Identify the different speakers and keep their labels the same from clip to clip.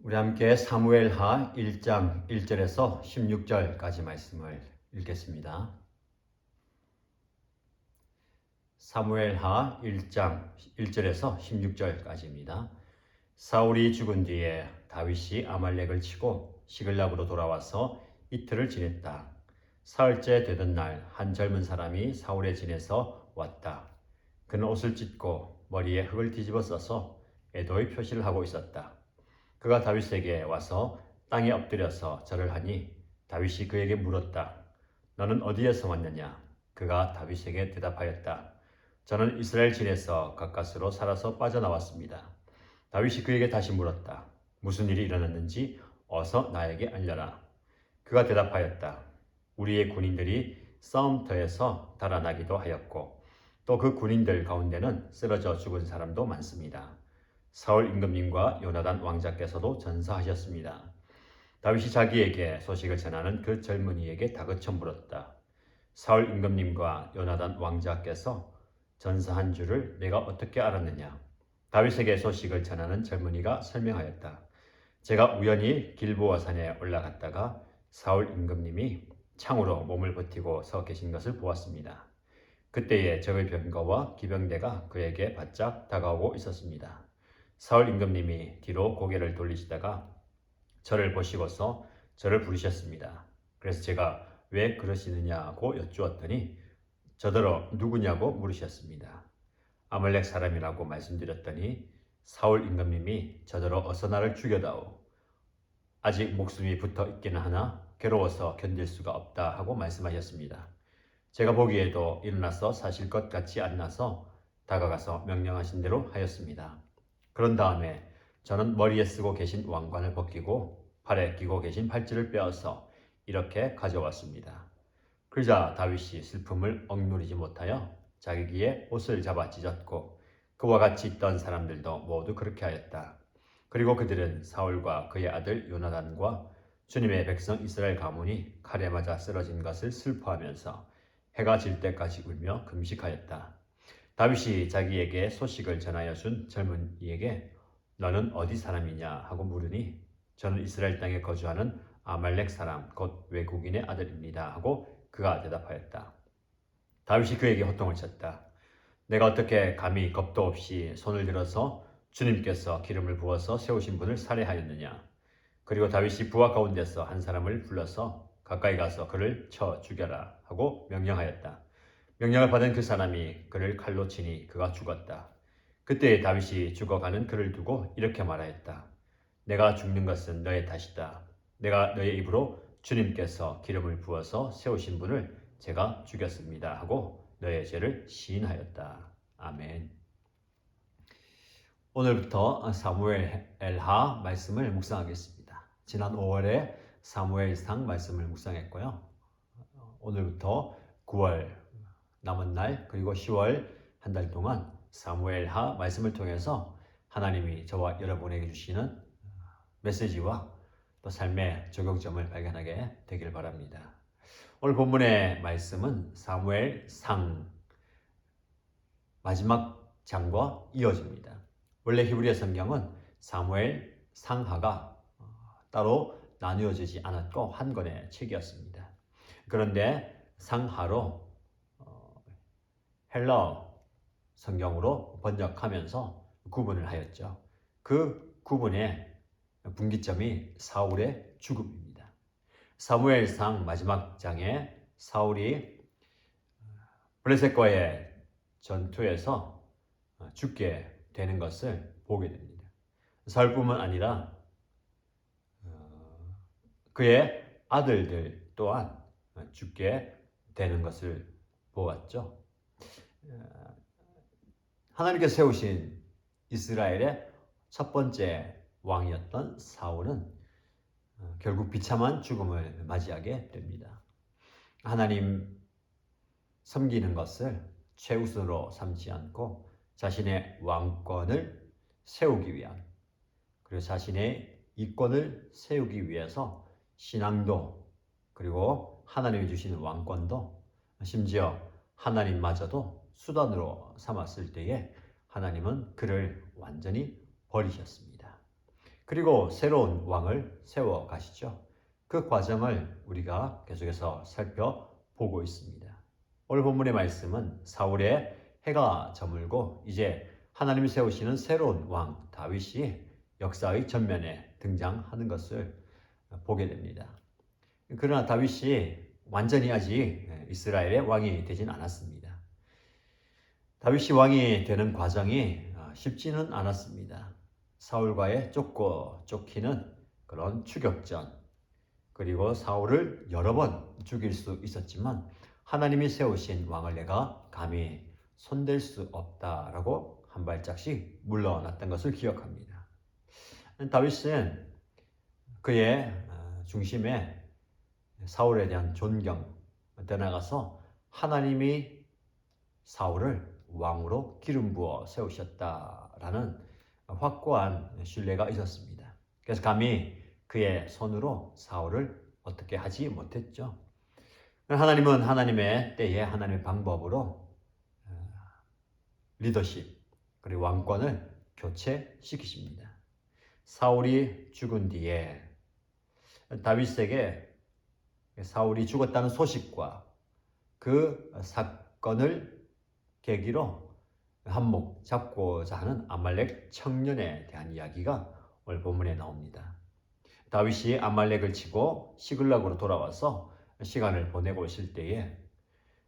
Speaker 1: 우리 함께 사무엘하 1장 1절에서 16절까지 말씀을 읽겠습니다. 사무엘하 1장 1절에서 16절까지입니다. 사울이 죽은 뒤에 다윗이 아말렉을 치고 시글락으로 돌아와서 이틀을 지냈다. 사흘째 되던 날 한 젊은 사람이 사울의 진에서 왔다. 그는 옷을 찢고 머리에 흙을 뒤집어 써서 애도의 표시를 하고 있었다. 그가 다윗에게 와서 땅에 엎드려서 절을 하니 다윗이 그에게 물었다. 너는 어디에서 왔느냐? 그가 다윗에게 대답하였다. 저는 이스라엘 진에서 가까스로 살아서 빠져나왔습니다. 다윗이 그에게 다시 물었다. 무슨 일이 일어났는지 어서 나에게 알려라. 그가 대답하였다. 우리의 군인들이 싸움터에서 달아나기도 하였고 또 그 군인들 가운데는 쓰러져 죽은 사람도 많습니다. 사울 임금님과 요나단 왕자께서도 전사하셨습니다. 다윗이 자기에게 소식을 전하는 그 젊은이에게 다그쳐 물었다. 사울 임금님과 요나단 왕자께서 전사한 줄을 내가 어떻게 알았느냐? 다윗에게 소식을 전하는 젊은이가 설명하였다. 제가 우연히 길보아 산에 올라갔다가 사울 임금님이 창으로 몸을 버티고 서 계신 것을 보았습니다. 그때에 적의 병거와 기병대가 그에게 바짝 다가오고 있었습니다. 사울 임금님이 뒤로 고개를 돌리시다가 저를 보시고서 저를 부르셨습니다. 그래서 제가 왜 그러시느냐고 여쭈었더니 저더러 누구냐고 물으셨습니다. 아말렉 사람이라고 말씀드렸더니 사울 임금님이 저더러 어서 나를 죽여다오. 아직 목숨이 붙어 있기는 하나 괴로워서 견딜 수가 없다 하고 말씀하셨습니다. 제가 보기에도 일어나서 사실 것 같지 않아서 다가가서 명령하신 대로 하였습니다. 그런 다음에 저는 머리에 쓰고 계신 왕관을 벗기고 팔에 끼고 계신 팔찌를 빼어서 이렇게 가져왔습니다. 그러자 다윗이 슬픔을 억누르지 못하여 자기 귀에 옷을 잡아 찢었고 그와 같이 있던 사람들도 모두 그렇게 하였다. 그리고 그들은 사울과 그의 아들 요나단과 주님의 백성 이스라엘 가문이 칼에 맞아 쓰러진 것을 슬퍼하면서 해가 질 때까지 울며 금식하였다. 다윗이 자기에게 소식을 전하여 준 젊은이에게 너는 어디 사람이냐 하고 물으니 저는 이스라엘 땅에 거주하는 아말렉 사람 곧 외국인의 아들입니다 하고 그가 대답하였다. 다윗이 그에게 호통을 쳤다. 내가 어떻게 감히 겁도 없이 손을 들어서 주님께서 기름을 부어서 세우신 분을 살해하였느냐. 그리고 다윗이 부하 가운데서 한 사람을 불러서 가까이 가서 그를 쳐 죽여라 하고 명령하였다. 명령을 받은 그 사람이 그를 칼로 치니 그가 죽었다. 그때 다윗이 죽어가는 그를 두고 이렇게 말하였다. 내가 죽는 것은 너의 탓이다. 내가 너의 입으로 주님께서 기름을 부어서 세우신 분을 제가 죽였습니다 하고 너의 죄를 시인하였다. 아멘. 오늘부터 사무엘하 말씀을 묵상하겠습니다. 지난 5월에 사무엘상 말씀을 묵상했고요. 오늘부터 9월 남은 날 그리고 10월 한 달 동안 사무엘하 말씀을 통해서 하나님이 저와 여러분에게 주시는 메시지와 또 삶의 적용점을 발견하게 되길 바랍니다. 오늘 본문의 말씀은 사무엘상 마지막 장과 이어집니다. 원래 히브리어 성경은 사무엘 상하가 따로 나누어지지 않았고 한 권의 책이었습니다. 그런데 상하로 헬라어 성경으로 번역하면서 구분을 하였죠. 그 구분의 분기점이 사울의 죽음입니다. 사무엘상 마지막 장에 사울이 블레셋과의 전투에서 죽게 되는 것을 보게 됩니다. 사울뿐만 아니라 그의 아들들 또한 죽게 되는 것을 보았죠. 하나님께서 세우신 이스라엘의 첫 번째 왕이었던 사울은 결국 비참한 죽음을 맞이하게 됩니다. 하나님 섬기는 것을 최우선으로 삼지 않고 자신의 왕권을 세우기 위한 그리고 자신의 이권을 세우기 위해서 신앙도 그리고 하나님이 주시는 왕권도 심지어 하나님마저도 수단으로 삼았을 때에 하나님은 그를 완전히 버리셨습니다. 그리고 새로운 왕을 세워 가시죠. 그 과정을 우리가 계속해서 살펴보고 있습니다. 오늘 본문의 말씀은 사울의 해가 저물고 이제 하나님이 세우시는 새로운 왕 다윗이 역사의 전면에 등장하는 것을 보게 됩니다. 그러나 다윗이 완전히 아직 이스라엘의 왕이 되진 않았습니다. 다윗이 왕이 되는 과정이 쉽지는 않았습니다. 사울과의 쫓고 쫓기는 그런 추격전, 그리고 사울을 여러 번 죽일 수 있었지만 하나님이 세우신 왕을 내가 감히 손댈 수 없다라고 한 발짝씩 물러났던 것을 기억합니다. 다윗은 그의 중심에 사울에 대한 존경, 더 나아가서 하나님이 사울을 왕으로 기름 부어 세우셨다라는 확고한 신뢰가 있었습니다. 그래서 감히 그의 손으로 사울을 어떻게 하지 못했죠. 하나님은 하나님의 때에 하나님의 방법으로 리더십 그리고 왕권을 교체시키십니다. 사울이 죽은 뒤에 다윗에게 사울이 죽었다는 소식과 그 사건을 계기로 한몫 잡고자 하는 아말렉 청년에 대한 이야기가 오늘 본문에 나옵니다. 다윗이 아말렉을 치고 시글락으로 돌아와서 시간을 보내고 있을 때에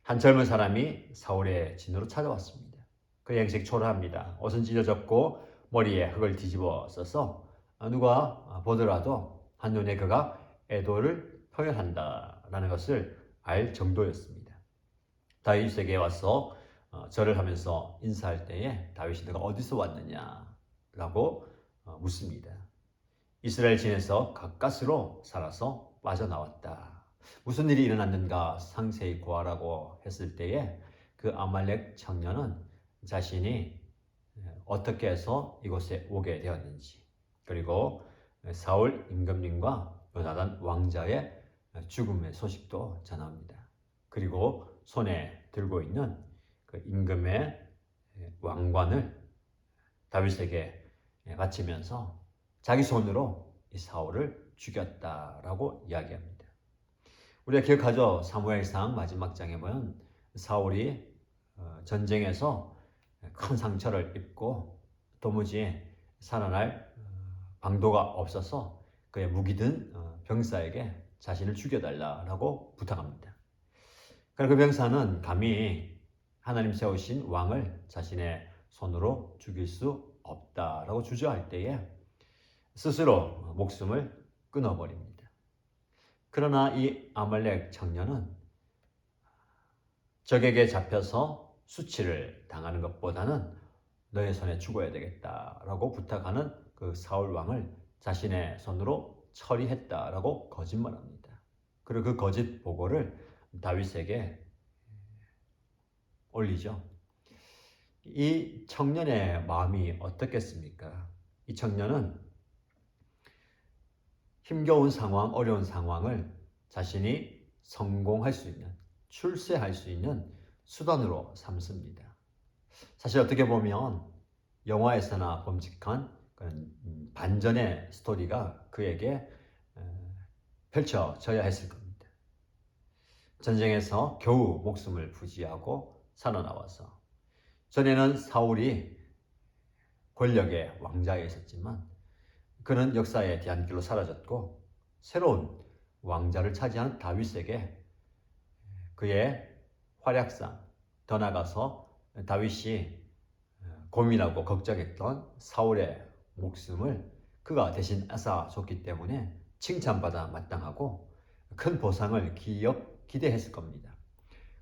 Speaker 1: 한 젊은 사람이 사울의 진으로 찾아왔습니다. 그의 행색 초라합니다. 옷은 찢어졌고 머리에 흙을 뒤집어 써서 누가 보더라도 한눈에 그가 애도를 표현한다라는 것을 알 정도였습니다. 다윗에게 와서 절을 하면서 인사할 때에 다윗이 너가 어디서 왔느냐라고 묻습니다. 이스라엘 진에서 가까스로 살아서 빠져나왔다. 무슨 일이 일어났는가 상세히 고하라고 했을 때에 그 아말렉 청년은 자신이 어떻게 해서 이곳에 오게 되었는지, 그리고 사울 임금님과 요나단 왕자의 죽음의 소식도 전합니다. 그리고 손에 들고 있는 그 임금의 왕관을 다윗에게 바치면서 자기 손으로 이 사울을 죽였다라고 이야기합니다. 우리가 기억하죠? 사무엘상 마지막 장에 보면 사울이 전쟁에서 큰 상처를 입고 도무지 살아날 방도가 없어서 그의 무기든 병사에게 자신을 죽여달라고 부탁합니다. 그러나 그 병사는 감히 하나님 세우신 왕을 자신의 손으로 죽일 수 없다라고 주저할 때에 스스로 목숨을 끊어버립니다. 그러나 이 아말렉 청년은 적에게 잡혀서 수치를 당하는 것보다는 너의 손에 죽어야 되겠다라고 부탁하는 그 사울 왕을 자신의 손으로 처리했다라고 거짓말합니다. 그리고 그 거짓 보고를 다윗에게 올리죠. 이 청년의 마음이 어떻겠습니까? 이 청년은 힘겨운 상황, 어려운 상황을 자신이 성공할 수 있는, 출세할 수 있는 수단으로 삼습니다. 사실 어떻게 보면 영화에서나 범직한 그런 반전의 스토리가 그에게 펼쳐져야 했을 겁니다. 전쟁에서 겨우 목숨을 부지하고 살아나와서, 전에는 사울이 권력의 왕자에 있었지만 그는 역사의 뒤안길로 사라졌고 새로운 왕자를 차지한 다윗에게 그의 활약상, 더 나아가서 다윗이 고민하고 걱정했던 사울의 목숨을 그가 대신 앗아줬기 때문에 칭찬받아 마땅하고 큰 보상을 기대했을 겁니다.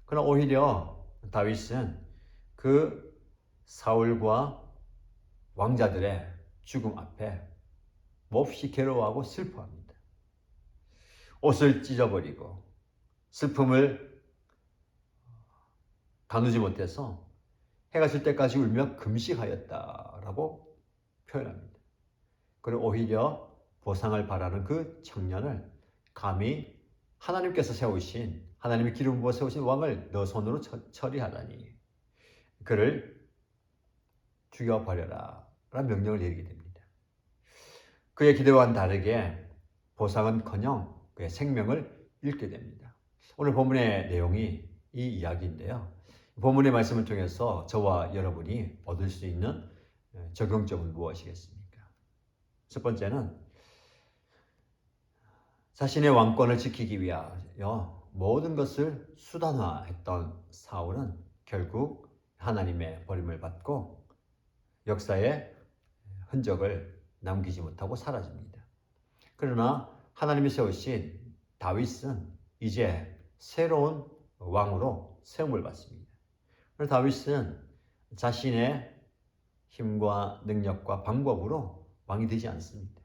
Speaker 1: 그러나 오히려 다윗은 그 사울과 왕자들의 죽음 앞에 몹시 괴로워하고 슬퍼합니다. 옷을 찢어버리고 슬픔을 가누지 못해서 해가 질 때까지 울며 금식하였다라고 표현합니다. 그리고 오히려 보상을 바라는 그 청년을 감히 하나님께서 세우신, 하나님의 기름 부어 세우신 왕을 너 손으로 처리하다니 그를 죽여버려라 라는 명령을 내리게 됩니다. 그의 기대와는 다르게 보상은커녕 그의 생명을 잃게 됩니다. 오늘 본문의 내용이 이 이야기인데요. 본문의 말씀을 통해서 저와 여러분이 얻을 수 있는 적용점은 무엇이겠습니까? 첫 번째는 자신의 왕권을 지키기 위하여 모든 것을 수단화했던 사울은 결국 하나님의 버림을 받고 역사의 흔적을 남기지 못하고 사라집니다. 그러나 하나님이 세우신 다윗은 이제 새로운 왕으로 세움을 받습니다. 그래서 다윗은 자신의 힘과 능력과 방법으로 왕이 되지 않습니다.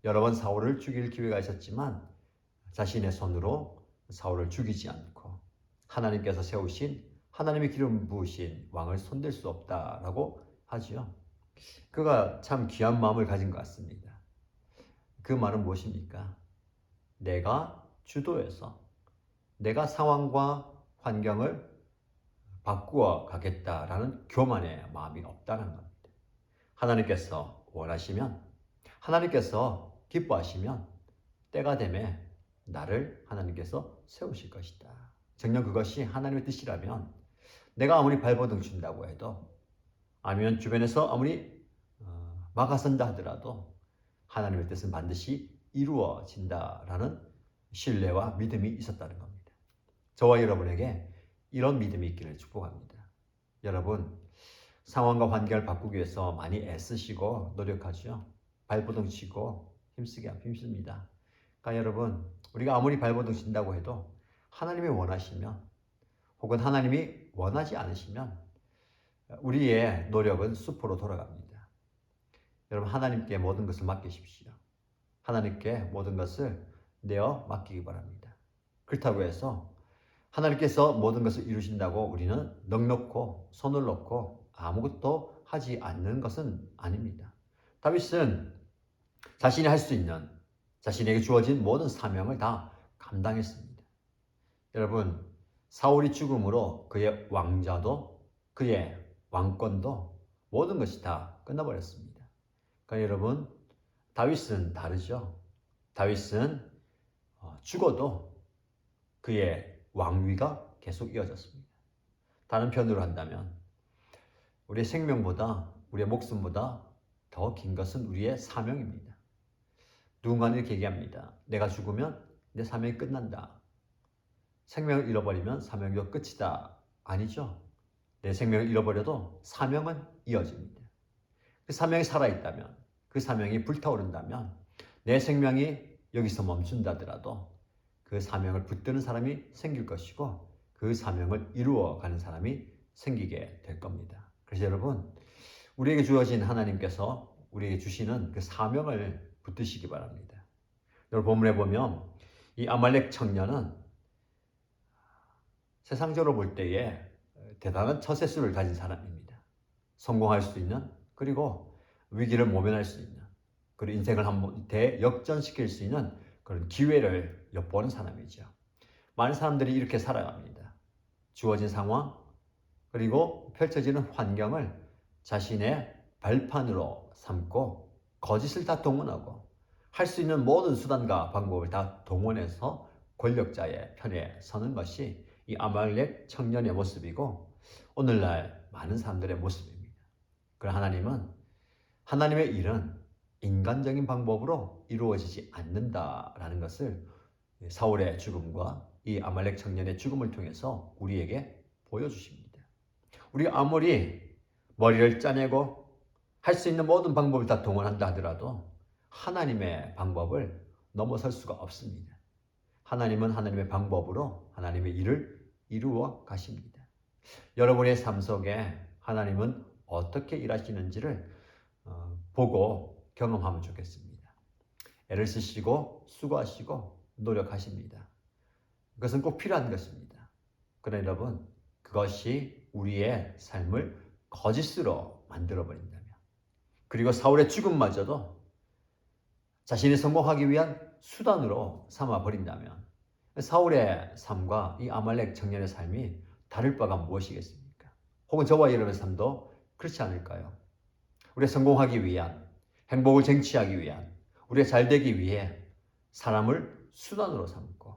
Speaker 1: 여러 번 사울을 죽일 기회가 있었지만 자신의 손으로 사울을 죽이지 않고 하나님께서 세우신 하나님의 기름 부으신 왕을 손댈 수 없다라고 하지요. 그가 참 귀한 마음을 가진 것 같습니다. 그 말은 무엇입니까? 내가 주도해서 내가 상황과 환경을 바꾸어 가겠다라는 교만의 마음이 없다는 겁니다. 하나님께서 원하시면, 하나님께서 기뻐하시면 때가 되면 나를 하나님께서 세우실 것이다. 정녕 그것이 하나님의 뜻이라면 내가 아무리 발버둥 친다고 해도 아니면 주변에서 아무리 막아선다 하더라도 하나님의 뜻은 반드시 이루어진다라는 신뢰와 믿음이 있었다는 겁니다. 저와 여러분에게 이런 믿음이 있기를 축복합니다. 여러분, 상황과 환경을 바꾸기 위해서 많이 애쓰시고 노력하죠. 발버둥 치고 힘씁니다. 그러니까 여러분, 우리가 아무리 발버둥 친다고 해도 하나님이 원하시면 혹은 하나님이 원하지 않으시면 우리의 노력은 수포로 돌아갑니다. 여러분, 하나님께 모든 것을 맡기십시오. 하나님께 모든 것을 내어 맡기기 바랍니다. 그렇다고 해서 하나님께서 모든 것을 이루신다고 우리는 넋놓고 손을 놓고 아무것도 하지 않는 것은 아닙니다. 다윗은 자신이 할 수 있는 자신에게 주어진 모든 사명을 다 감당했습니다. 여러분, 사울이 죽음으로 그의 왕자도 그의 왕권도 모든 것이 다 끝나버렸습니다. 그러니까 여러분, 다윗은 다르죠. 다윗은 죽어도 그의 왕위가 계속 이어졌습니다. 다른 편으로 한다면 우리의 생명보다 우리의 목숨보다 더 긴 것은 우리의 사명입니다. 누군가는 이렇게 얘기합니다. 내가 죽으면 내 사명이 끝난다. 생명을 잃어버리면 사명이 끝이다. 아니죠. 내 생명을 잃어버려도 사명은 이어집니다. 그 사명이 살아있다면, 그 사명이 불타오른다면 내 생명이 여기서 멈춘다더라도 그 사명을 붙드는 사람이 생길 것이고 그 사명을 이루어가는 사람이 생기게 될 겁니다. 그래서 여러분, 우리에게 주어진 하나님께서 우리에게 주시는 그 사명을 붙드시기 바랍니다. 오늘 본문에 보면 이 아말렉 청년은 세상적으로 볼 때에 대단한 처세술을 가진 사람입니다. 성공할 수 있는, 그리고 위기를 모면할 수 있는, 그리고 인생을 한번 대역전시킬 수 있는 그런 기회를 엿보는 사람이죠. 많은 사람들이 이렇게 살아갑니다. 주어진 상황, 그리고 펼쳐지는 환경을 자신의 발판으로 삼고 거짓을 다 동원하고 할 수 있는 모든 수단과 방법을 다 동원해서 권력자의 편에 서는 것이 이 아말렉 청년의 모습이고 오늘날 많은 사람들의 모습입니다. 그러나 하나님은 하나님의 일은 인간적인 방법으로 이루어지지 않는다라는 것을 사울의 죽음과 이 아말렉 청년의 죽음을 통해서 우리에게 보여주십니다. 우리가 아무리 머리를 짜내고 할 수 있는 모든 방법을 다 동원한다 하더라도 하나님의 방법을 넘어설 수가 없습니다. 하나님은 하나님의 방법으로 하나님의 일을 이루어 가십니다. 여러분의 삶 속에 하나님은 어떻게 일하시는지를 보고 경험하면 좋겠습니다. 애를 쓰시고 수고하시고 노력하십니다. 그것은 꼭 필요한 것입니다. 그러나 여러분, 그것이 우리의 삶을 거짓으로 만들어버린다면, 그리고 사울의 죽음마저도 자신이 성공하기 위한 수단으로 삼아버린다면 사울의 삶과 이 아말렉 청년의 삶이 다를 바가 무엇이겠습니까? 혹은 저와 여러분의 삶도 그렇지 않을까요? 우리가 성공하기 위한, 행복을 쟁취하기 위한, 우리가 잘 되기 위해 사람을 수단으로 삼고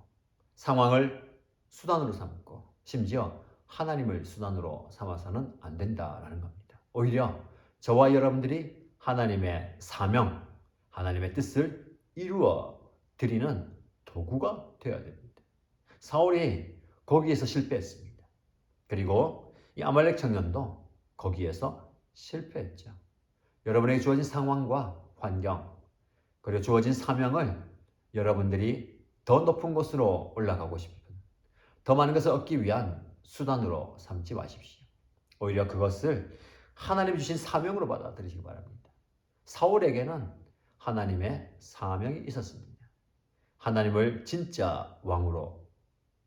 Speaker 1: 상황을 수단으로 삼고 심지어 하나님을 수단으로 삼아서는 안 된다라는 겁니다. 오히려 저와 여러분들이 하나님의 사명, 하나님의 뜻을 이루어 드리는 도구가 되어야 됩니다. 사울이 거기에서 실패했습니다. 그리고 이 아말렉 청년도 거기에서 실패했죠. 여러분에게 주어진 상황과 환경, 그리고 주어진 사명을 여러분들이 더 높은 곳으로 올라가고 싶은, 더 많은 것을 얻기 위한 수단으로 삼지 마십시오. 오히려 그것을 하나님이 주신 사명으로 받아들이시기 바랍니다. 사울에게는 하나님의 사명이 있었습니다. 하나님을 진짜 왕으로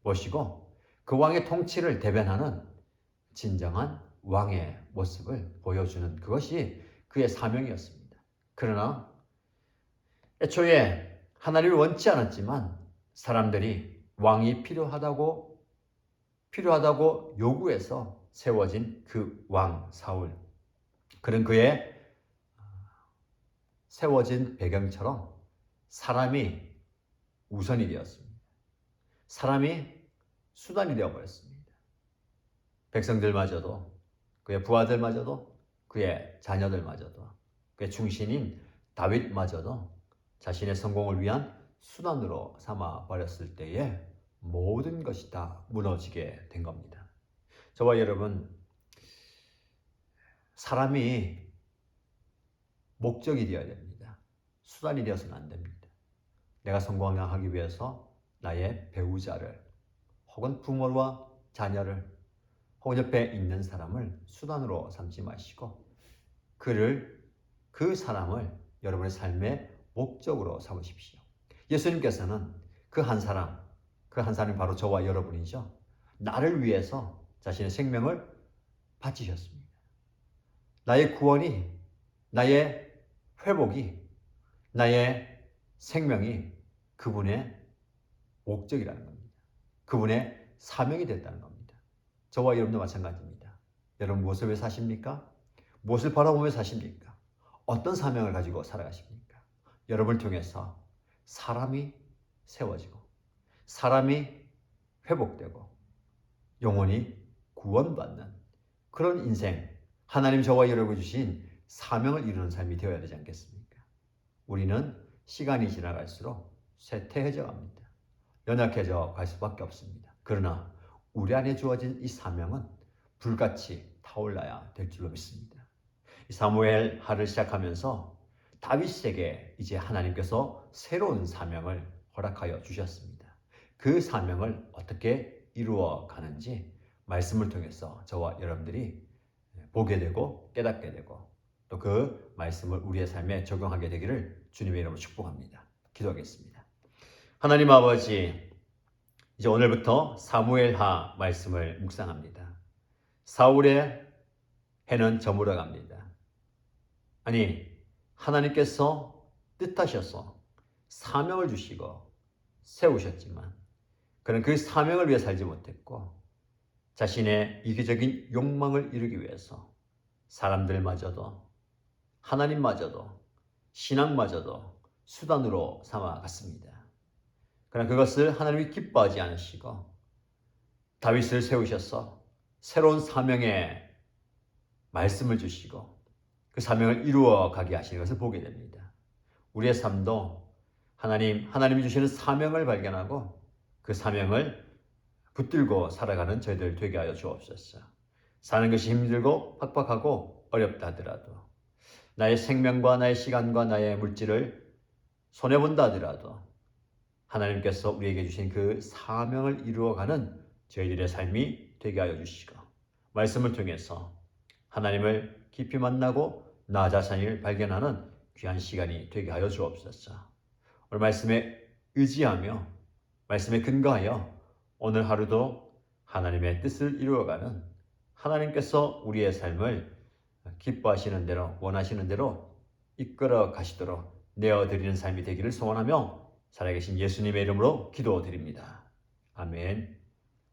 Speaker 1: 모시고 그 왕의 통치를 대변하는 진정한 왕의 모습을 보여주는 그것이 그의 사명이었습니다. 그러나 애초에 하나님을 원치 않았지만 사람들이 왕이 필요하다고 요구해서 세워진 그 왕 사울, 그런 그의 세워진 배경처럼 사람이 우선이 되었습니다. 사람이 수단이 되어버렸습니다. 백성들마저도, 그의 부하들마저도, 그의 자녀들마저도, 그의 충신인 다윗마저도 자신의 성공을 위한 수단으로 삼아버렸을 때에 모든 것이 다 무너지게 된 겁니다. 저와 여러분, 사람이 목적이 되어야 됩니다. 수단이 되어서는 안 됩니다. 내가 성공하기 위해서 나의 배우자를 혹은 부모와 자녀를 혹은 옆에 있는 사람을 수단으로 삼지 마시고 그 사람을 여러분의 삶의 목적으로 삼으십시오. 예수님께서는 그 한 사람이 바로 저와 여러분이죠. 나를 위해서 자신의 생명을 바치셨습니다. 나의 구원이, 나의 회복이, 나의 생명이 그분의 목적이라는 겁니다. 그분의 사명이 됐다는 겁니다. 저와 여러분도 마찬가지입니다. 여러분 무엇을 위해 사십니까? 무엇을 바라보며 사십니까? 어떤 사명을 가지고 살아가십니까? 여러분을 통해서 사람이 세워지고 사람이 회복되고 영혼이 구원받는 그런 인생, 하나님 저와 여러분이 주신 사명을 이루는 삶이 되어야 되지 않겠습니까? 우리는 시간이 지나갈수록 쇠퇴해져 갑니다. 연약해져 갈 수밖에 없습니다. 그러나 우리 안에 주어진 이 사명은 불같이 타올라야 될 줄로 믿습니다. 사무엘 하를 시작하면서 다윗에게 이제 하나님께서 새로운 사명을 허락하여 주셨습니다. 그 사명을 어떻게 이루어 가는지 말씀을 통해서 저와 여러분들이 보게 되고 깨닫게 되고 또 그 말씀을 우리의 삶에 적용하게 되기를 주님의 이름으로 축복합니다. 기도하겠습니다. 하나님 아버지, 이제 오늘부터 사무엘하 말씀을 묵상합니다. 사울의 해는 저물어 갑니다. 아니, 하나님께서 뜻하셔서 사명을 주시고 세우셨지만 그는 그 사명을 위해 살지 못했고 자신의 이기적인 욕망을 이루기 위해서 사람들마저도 하나님마저도 신앙마저도 수단으로 삼아갔습니다. 그러나 그것을 하나님이 기뻐하지 않으시고 다윗을 세우셔서 새로운 사명의 말씀을 주시고 그 사명을 이루어 가게 하시는 것을 보게 됩니다. 우리의 삶도 하나님이 주시는 사명을 발견하고 그 사명을 붙들고 살아가는 저희들 되게 하여 주옵소서. 사는 것이 힘들고 팍팍하고 어렵다 하더라도 나의 생명과 나의 시간과 나의 물질을 손해본다 하더라도 하나님께서 우리에게 주신 그 사명을 이루어가는 저희들의 삶이 되게 하여 주시고 말씀을 통해서 하나님을 깊이 만나고 나 자신을 발견하는 귀한 시간이 되게 하여 주옵소서. 오늘 말씀에 의지하며 말씀에 근거하여 오늘 하루도 하나님의 뜻을 이루어가는 하나님께서 우리의 삶을 기뻐하시는 대로 원하시는 대로 이끌어 가시도록 내어드리는 삶이 되기를 소원하며 살아계신 예수님의 이름으로 기도드립니다. 아멘.